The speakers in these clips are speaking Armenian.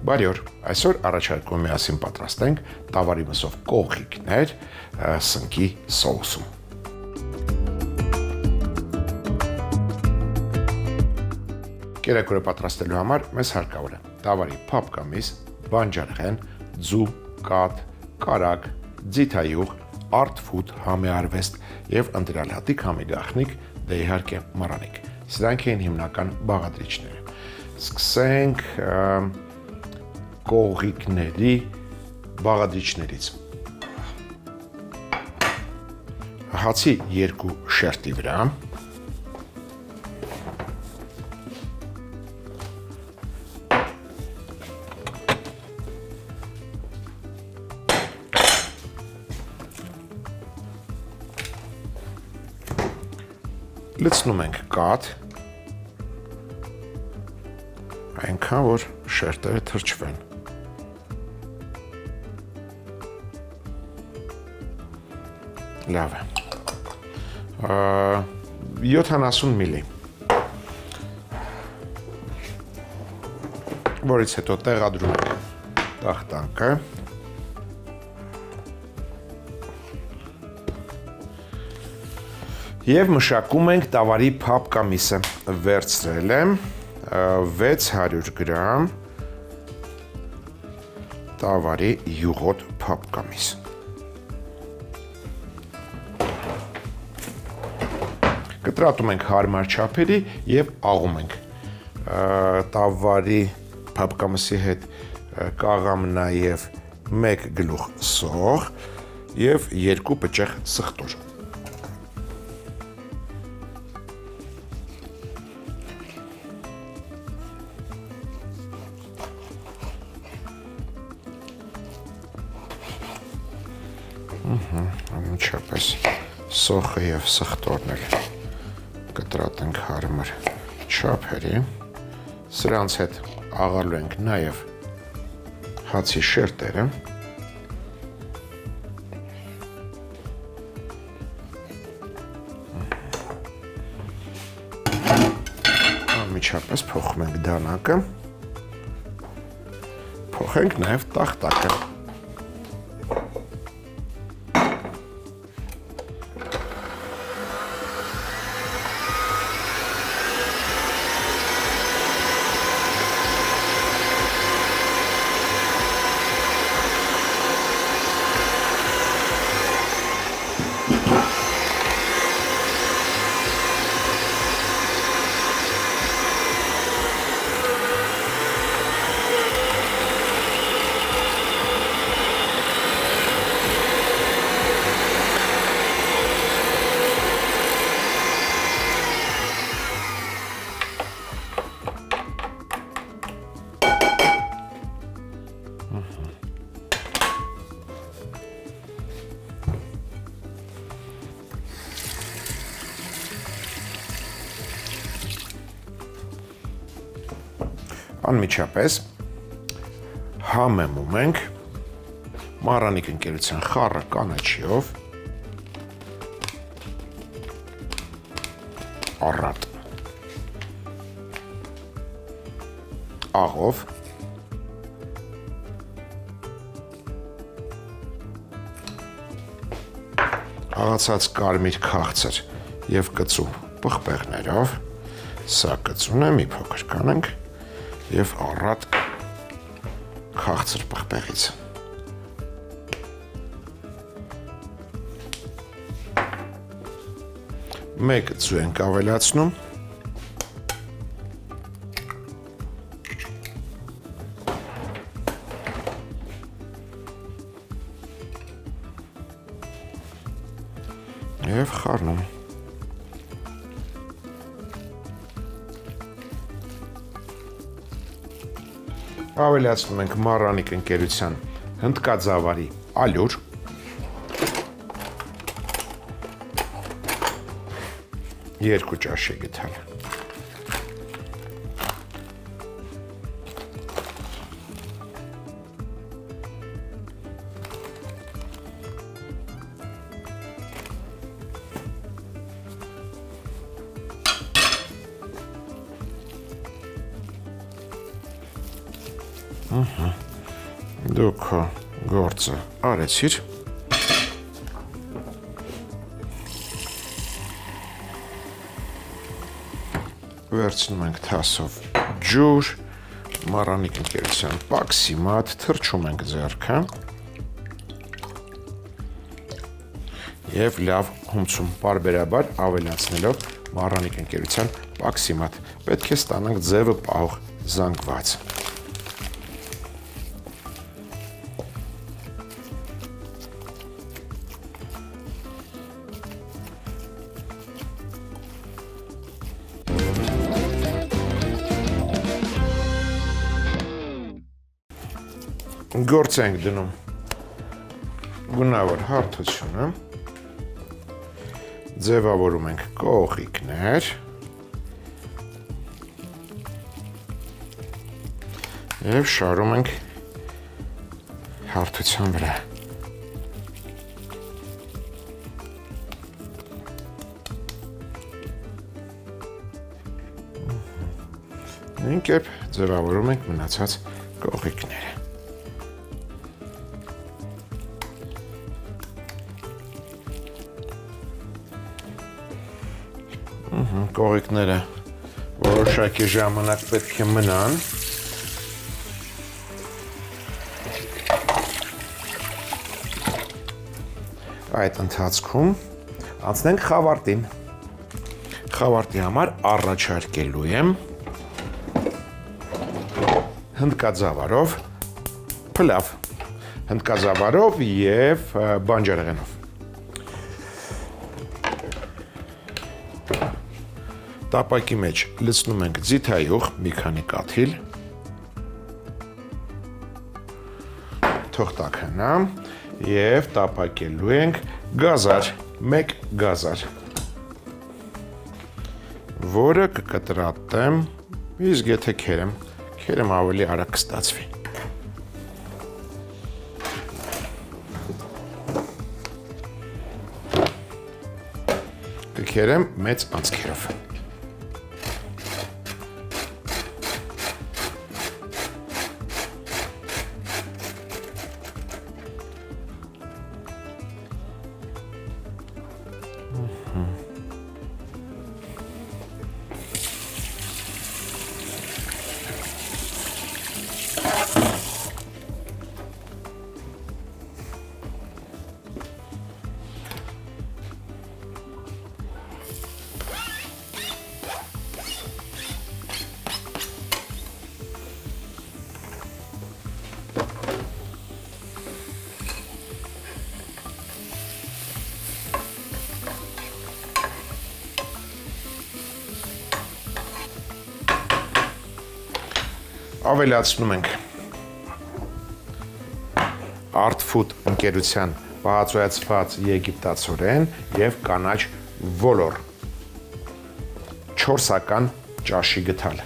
Բարի օր, այսօր առաջարկում միասին պատրաստենք տավարի մսով կողիկներ սնկի սոուսում։ Կերակուրը պատրաստելու համար մեզ հարկավոր է տավարի փափկամիս, բանջարեղեն, ձու, կաթ, կարագ, ձիթայուղ, արթֆուտ, համի արվեստ եւ ընտրյալ հատիկ համի գաղտնիք, դե իհարկե մառանիկ։ Սրանք են հիմնական բաղադրիչները։ Սկսենք կողիկների բաղադրիչներից։ Հացի 2 շերտի վրա լցնում ենք կաթ, այնքան որ շերտերը թրջվեն։ Լավ է։ 70 միլի, որից հետո տեղադրում ենք տախտակը, և մշակում ենք տավարի փափկամիսը։ Վերցրել եմ 600 գրամ տավարի յուղոտ փափկամիս։ Կտրատում ենք հարմար չափերի և աղում ենք։ Տավարի փափկամսի հետ կաղամ նաև 1 գլուխ սող և 2 պճեղ սխտոր։ Անմիջապես սոխը և սխտորն էլ կտրատենք հարմար չափերի, սրանց հետ աղալու ենք նաև հացի շերտերը, անմիջապես փոխում ենք դանակը, փոխենք նաև տախտակը։ Անմիջապես համեմում ենք մառանիկ ընկերության խառը կանաչիով, առատ, աղով, աղացած կարմիր քաղցր և կծու պղպեղներով, սա կծուն է, մի փոքր կանենք, և առատ քաղցր պղպեղից։ Մեկ ձու ենք ավելացնում, և խառնում։ Ավելացնում ենք մառանիկ ընկերության հնդկաձավարի ալյուր, երկու ճաշի գթալ, Դու քո գործը արեցիր։ Վերցնում ենք թասով ջուր, Մարրանիկ ընկերության պաքսիմատ, թրջում ենք ձեռքը և լավ հումցում պարբերաբար ավելացնելով Մարրանիկ ընկերության պաքսիմատ, պետք է ստանանք ձևը պահող զանգված։ Գործ ենք դնում գունավոր հարթությունը, ձևավորում ենք կողիկներ և շարում ենք հարթության վրա։ Նույն կերպ ձևավորում ենք մնացած կողիկները։ Կողիկները որոշակի ժամանակ պետք է մնան։ Այդ ընթացքում անցնենք խավարտին։ Խավարտի համար առաջարկելու եմ հնդկաձավարով փլավ, հնդկաձավարով և բանջարեղենով։ Տապակի մեջ լցնում ենք ձիթայուղ մի քանի կաթիլ, թող տաքանա և տապակելու ենք գազար, 1 գազար, որը կկտրատեմ, իսկ եթե քերեմ ավելի արագ կստացվի։ Կքերեմ մեծ անցքերով։ Ավելացնում ենք Art Food ընկերության բաղացոյացված եգիպտացորեն և կանաչ ոլոր 4-ական ճաշի գթալ։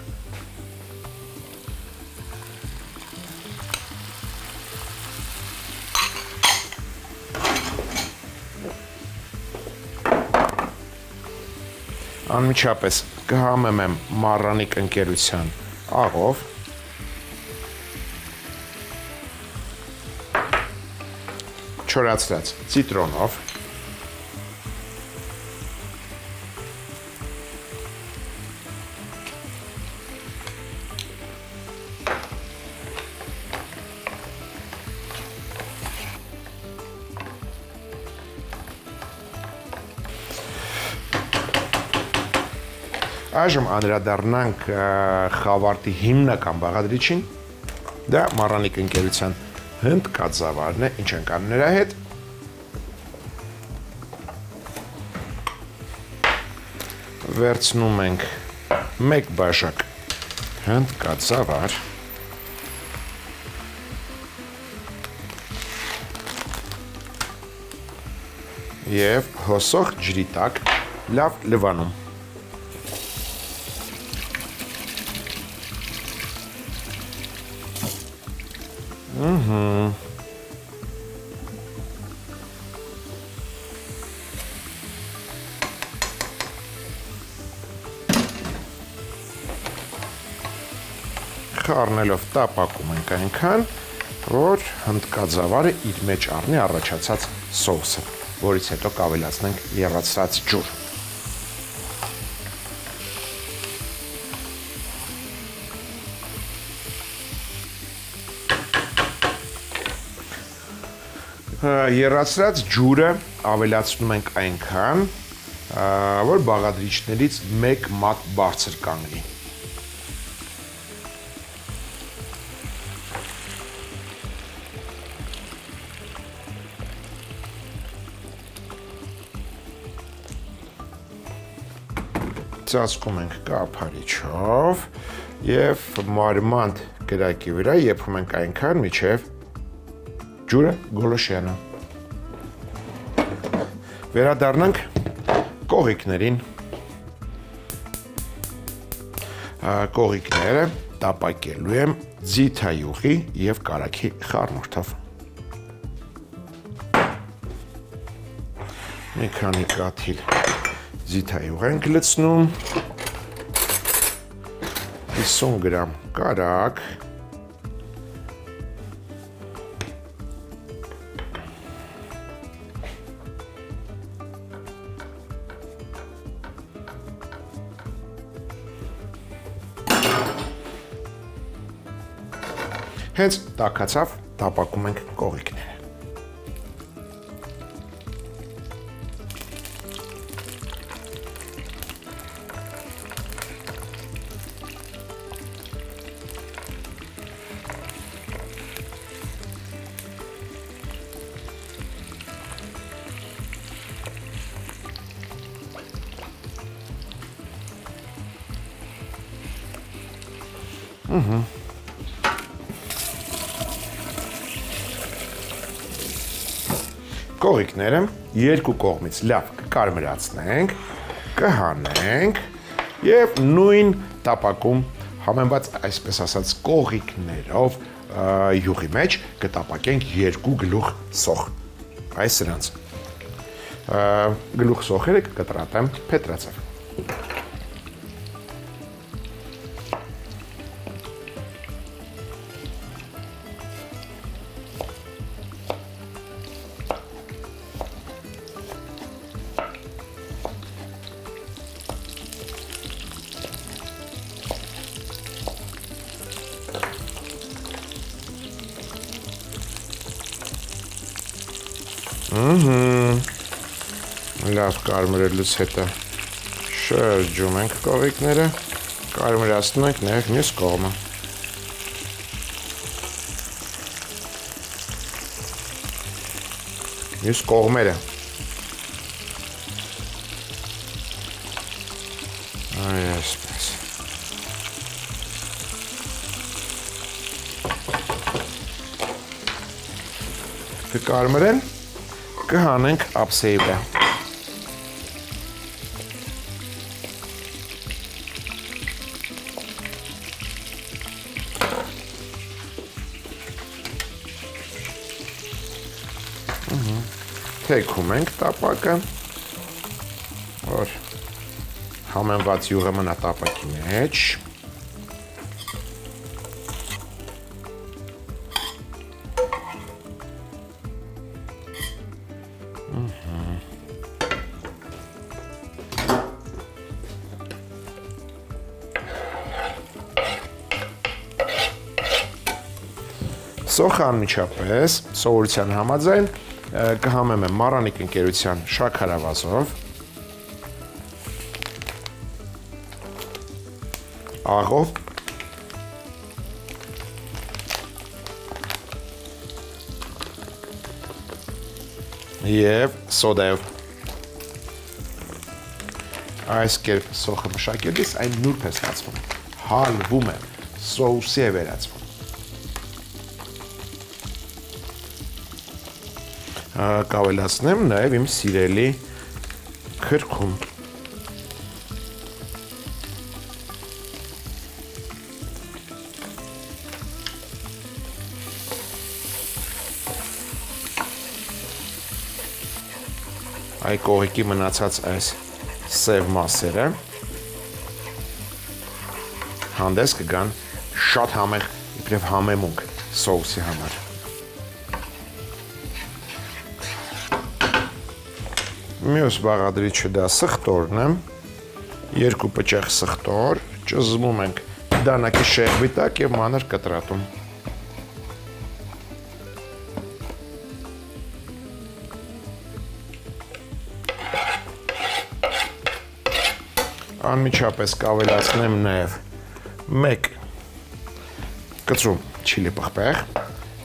Անմիջապես կհամեմեմ Մարրանիկ ընկերության աղով, չորացրած ցիտրոնով, այժմ անդրադառնանք խավարտի հիմնական բաղադրիչին, դա Մարրանիկ ընկերության հնդկաձավարն է, ինչ ենք անում նրա հետ։ Վերցնում ենք 1 բաժակ հնդկաձավար, և հոսող ջրի տակ լավ լվանում։ խառնելով տապակում ենք այնքան, որ հնդկաձավարը իր մեջ առնի առաջացած սոուսը, որից հետո կավելացնենք եռացրած ջուր։ Եռացրած ջուրը ավելացնում ենք այնքան, որ բաղադրիչներից մեկ մատ բարձր կանգնի։ Ծածկում ենք կափարիչով և մարմանդ կրակի վրա եփում ենք այնքան, մինչև ջուրը գոլոշյանա։ Վերադառնանք կողիկներին։ Կողիկները տապակելու եմ ձիթայուղի և կարագի խառնուրդով։ Մի քանի կաթիլ ձիթայուղ ենք լցնում, 50 գրամ կարագ, հենց տաքացավ, տապակում ենք կողիկները։ Կողիկները երկու կողմից լավ կկարմրացնենք, կհանենք և նույն տապակում համեմված այսպես ասած կողիկներով յուղի մեջ կտապակենք երկու գլուխ սոխ, այս սրանց, գլուխ սոխերը կկտրատեմ փետրածով։ Լավ կարմրելուց հետո շրջում ենք կողիկները, կարմրացնում ենք նաև մյուս կողմը։ Մյուս կողմերը։ Այսպես։ Կկարմրեն, կհանենք ափսեի վրա։ Թեքում ենք տապակը, որ համեմված յուղը մնա տապակի մեջ։ Սոխը անմիջապես սովորության համաձայն կհամեմ եմ Մարանիկ ընկերության շաքարավազով, աղով, և սոդայով։ Այս կերպ սոխը մշակելիս այն նուրբ է ստացվում, հալվում է, սոուսի է վերածվում։ Կավելացնեմ նաև իմ սիրելի քրքում։ Այ կողիկի մնացած այս սև մասերը հանդես կգան շատ համեղ, իբրև համեմունք սոուսի համար։ Մյուս բաղադրիչը դա սխտորն է, 2 պճեղ սխտոր, ճզմում ենք դանակի շեղբի տակ և մանր կտրատում։ Անմիջապես կավելացնեմ նաև 1 կծում չիլի պղպեղ,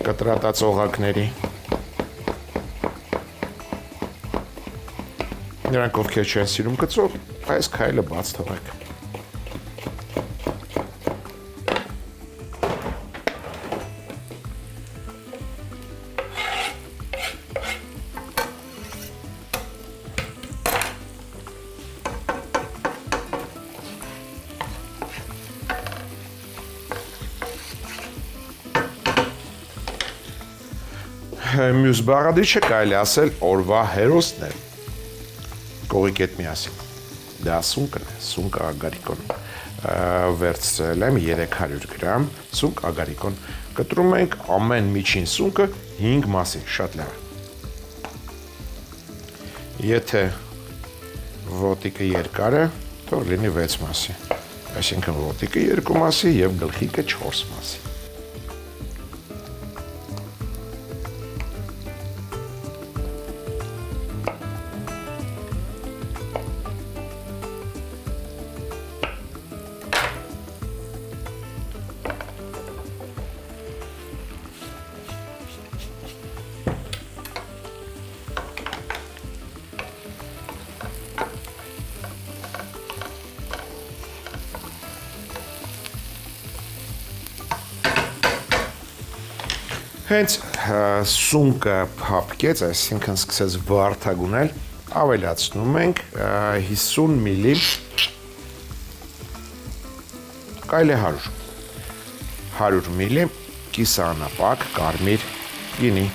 կտրատած օղակների։ Նրանք ովքեր չեն սիրում կծով, այս քայլը բաց թողեք։ Մյուս բաղադրիչը կարելի ասել օրվա հերոսն է։ Կողիկ հետ միասին, դա սունկն է, սունկ ագարիկոն, վերցրել եմ 300 գրամ սունկ ագարիկոն, կտրում ենք ամեն միջին սունկը 5 մասի, շատ լավ։ Եթե ոտիկը երկար է, թող լինի 6 մասի, այսինքն ոտիկը 2 մասի և գլխիկը 4 մասի։ Հենց սունկը փափկեց, այսինքն սկսեց վարդագունել, ավելացնում ենք 50 մլի կարելի 100 մլի կիսաանապակ կարմիր գինի,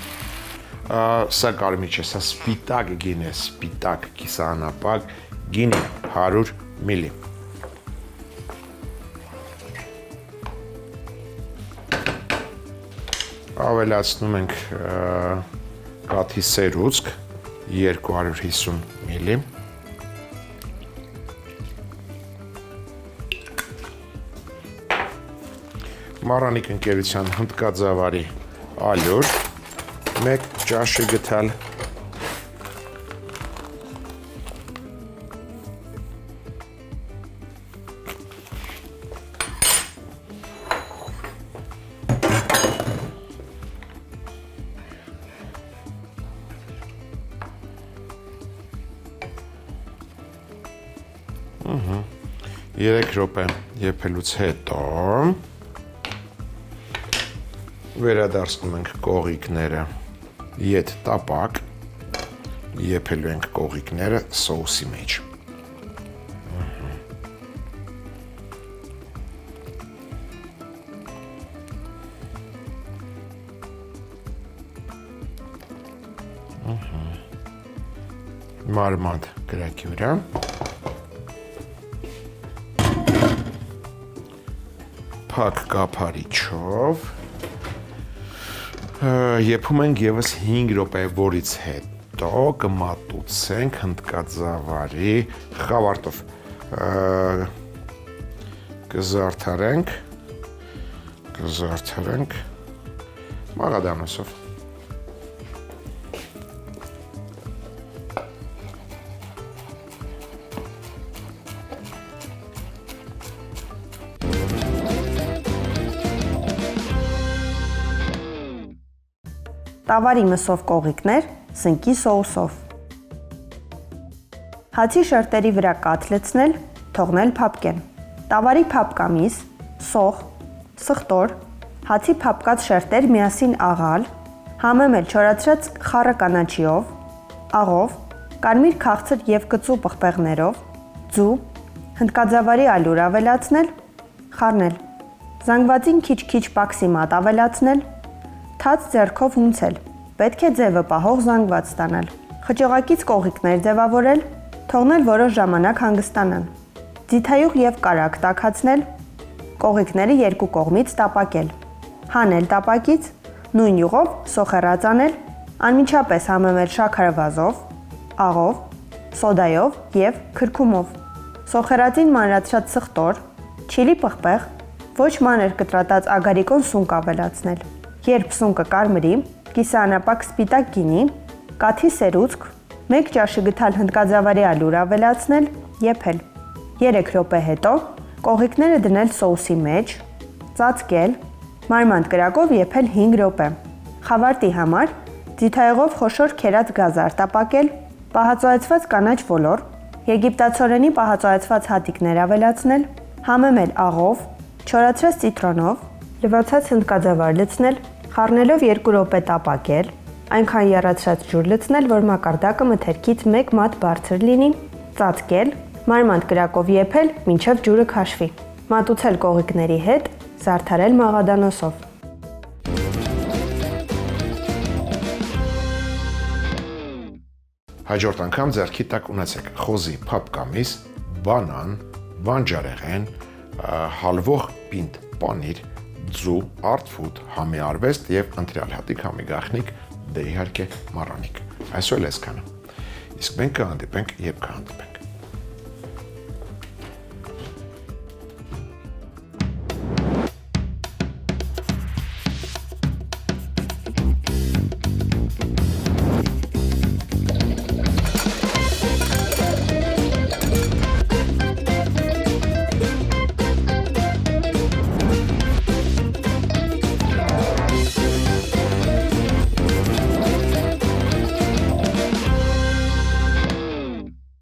սա կարմիր չէ, սա սպիտակ գին է, սպիտակ կիսաանապակ գինի 100 մլի։ Ավելացնում ենք կաթի սերուցք 250 մլի, Մարանիկ ընկերության հնդկաձավարի ալյուր 1 ճաշի գթալ, երեք րոպե եփելուց հետո վերադարձնում ենք կողիկները ետ տապակ, եփելու ենք կողիկները սոուսի մեջ։ Մարմանդ կրակի վրա փակ կափարիչով եփում ենք եւս 5 րոպե, որից հետո կմատուցենք հնդկաձավարի խավարտով, կզարդարենք մաղադանոսով։ Տավարի մսով կողիկներ սնկի սոուսով։ Հացի շերտերի վրա կաթ լցնել, թողնել փափկեն։ Տավարի փափկամիս, սոխ, սխտոր, հացի փափկած շերտեր միասին աղալ, համեմել չորացրած խառը կանաչիով, աղով, կարմիր քաղցր և կծու պղպեղներով, ձու, հնդկաձավարի ալյուր ավելացնել, խառնել։ Զանգվածին քիչ-քիչ պաքսի մատ ավելացնել, թաց ձեռքով հունցել, պետք է ձևը պահող զանգված ստանալ։ Խճողակից կողիկներ ձևավորել, թողնել որոշ ժամանակ հանգստանան։ Ձիթայուղ և կարագ տաքացնել, Կողիկները երկու կողմից տապակել։ Հանել տապակից, նույն յուղով սոխեռած անել, անմիջապես համեմել շաքարավազով, աղով, սոդայով եւ քրքումով։ Սոխեռածին մանրացրած սխտոր, չիլի պղպեղ, ոչ մանր կտրատած ագարիկոն սունկ ավելացնել։ Երբ սունկը կարմրի, կիսաանապակ սպիտակ գինի, կաթի սերուցք, 1 ճաշի գթալ հնդկաձավարի ալյուր ավելացնել, եփել։ 3 րոպե հետո կողիկները դնել սոուսի մեջ, ծածկել, մարմանդ կրակով եփել 5 րոպե։ Խավարտի համար ձիթաեղով խոշոր քերած գազ արտապակել, պահածոյացված կանաչ ոլոր, եգիպտացորենի պահածոյացված հատիկներ ավելացնել, համեմել աղով, չորացրած ցիտրոնով, լվացած հնդկաձավար լցնել, խառնելով 2 րոպե տապակել, այնքան եռացրած ջուր լցնել, որ մակարդակը մթերքից 1 մատ բարձր լինի, ծածկել, մարմանդ կրակով եփել, մինչև ջուրը քաշվի։ Մատուցել կողիկների հետ, զարդարել մաղադանոսով։ Հաջորդ անգամ ձեռքի տակ ունեցեք խոզի փափկամիս, բանան, բանջարեղեն, հալվող պինդ պանիր, ձու, արթֆուդ, համի արվեստ եւ ընտրյալ հատիկ համի գաղտնիք, դե իհարկե մառանիկ։ Այսօր այսքանը։ Իսկ մենք կհանդիպենք, երբ կհանդիպենք։